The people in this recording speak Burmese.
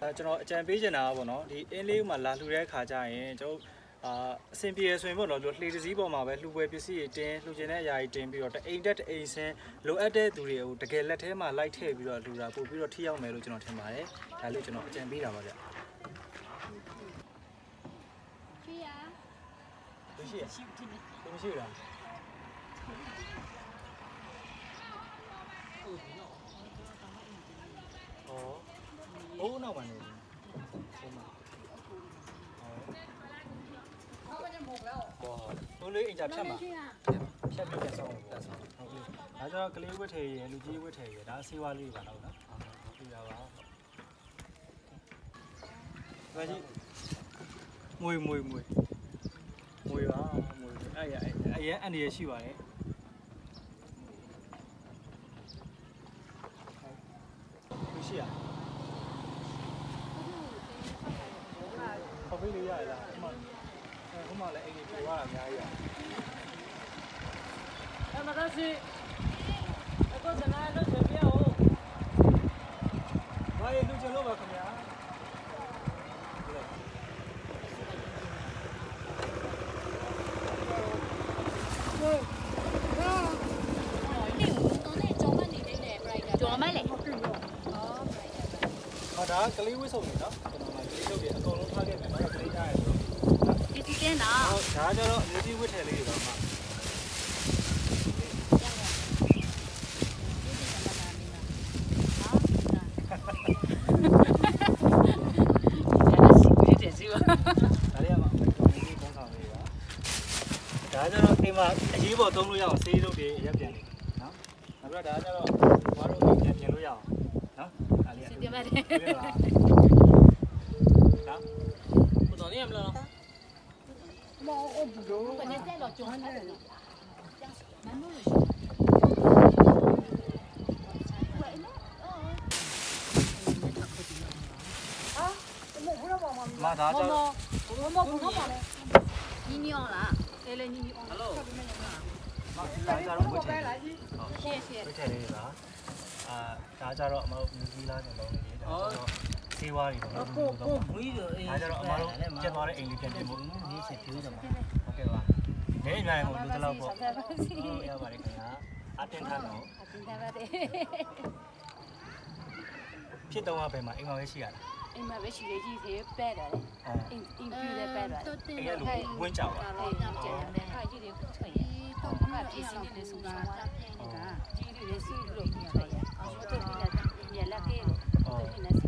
ကျွန်တော်အကြံပေးချင်တာကပေါ့နော်ဒီအင်းလေးမှာလာလှူတဲ့ခါကျရင်ကျွန်တော်အဆင်ပြေဆိုရင်ပေါ့နော်လှေတစ်စီးပေါ်မှာပဲလှူပွဲပစ္စည်းတွေတင်လှူချင်တဲ့အရာတွေတင်ပြီးတော့အိမ်တက်အိမ်ဆင်းလိုအပ်တဲ့သူတွေကိုတကယ်လက်ထဲမှာလိုက်ထည့်ပြီးတော့လှူတာပို့ပြီးတော့ထိရောက်မယ်လို့ကျွန်တော်ထင်ပါတယ်ဒါလေးကျွန်တော်အကြံပေးတာပါဗျမရှိလားအိုးနောက်ပါနေဟိုလေးအင်ဂျာဖြတ်မှာဖြတ်ပြီးပြန်ဆောင်ပေါ့ဟုတ်ပြီဒါကြောင့်ကလေးဝတ်ထည်ရယ်လူကြီးဝတ်ထည်ရယ်ဒါဆေးဝါးလေးပါတော့နော်ပြရပါဘာကြီးမွေပါမွေအဲ့ရအန်ဒီရရှိပါတယ်ရှိရခေါ်ပေးလို့ရလားဟိုမှာလည်းအိမ်ကြီးပြောရတာအများကြီးอ่ะမသားစီအခုစနာလို့ချက်ပြအောင်ဘာလို့လူချလို့ပါခင်ဗျာဒါကလေးဝစ်စုံနေနော်ကျွန်တော်ကကလေးလုပ်ပြီးအကုန်လုံးထားခဲ့မယ်ဘာလို့ကလေးထားရလဲဆိုတော့ဒီကင်းနော်ဒါကြတော့အမျိုးကြီးဝစ်ထည်လေးတွေတော့မှဒါလေးကမှအမျိုးကြီးပုံဆောင်လေးပါဒါကြတော့အိမ်မှာအရေးပေါ်သုံးလို့ရအောင်ဆေးလုပ်တွေရက်ပြန်နေနော်နောက်ပြီးတော့ဒါကြတော့ဘာလို့ပြန်ပြင်လို့ရအောင်နော်ဒါလေးကပြင်ပါတယ်နော်ဘယ်တော့နေမလို့မောအဘူတော့ဘယ်နဲ့ဆက်တော့ကျွမ်းတယ်မမလို့ရှိမာဒါတော့ဘောဘူးနော်ပါလေညီညောလားလဲလဲညီညောဟယ်လိုမာဒါတော့ဝတ်တယ်ရှေ့ဝတ်တယ်လေလားဒါကြတော့အမတို့မြူကြီးလားကျွန်တော်လေးဒါတော့ဆေးဝါးတွေပေါ့နော်ကိုမွေးတော့အေးဒါကြတော့အမတို့ကျက်သွားတဲ့အိမ်လေးပြန်ပြင်ဖို့နေ့ချက်ပြိုးကြမှာဟုတ်ကဲ့ပါနေညရင်ကိုလူတလောက်ပေါ့ဟုတ်ရပါတယ်ခင်ဗျာအတင်းထားတော့အတင်းထားပါတယ်ဖြစ်တော့ဘယ်မှာအိမ်မှာပဲရှိရလားအိမ်မှာပဲရှိလေကြီးသေးပဲ့တယ်အိမ်ပြူလည်းပဲ့တယ်အဲ့လိုဝင်းကြောက်ပါအဲ့ကြောက်တယ်ခါကြီးတွေထွက်ရတော့ကပြည်စင်းလေးစုံသွားတာကြီးတွေစီးလို့ပြရပါရအောင်တော့ပြလက်ကေလို့ပြလက်စီ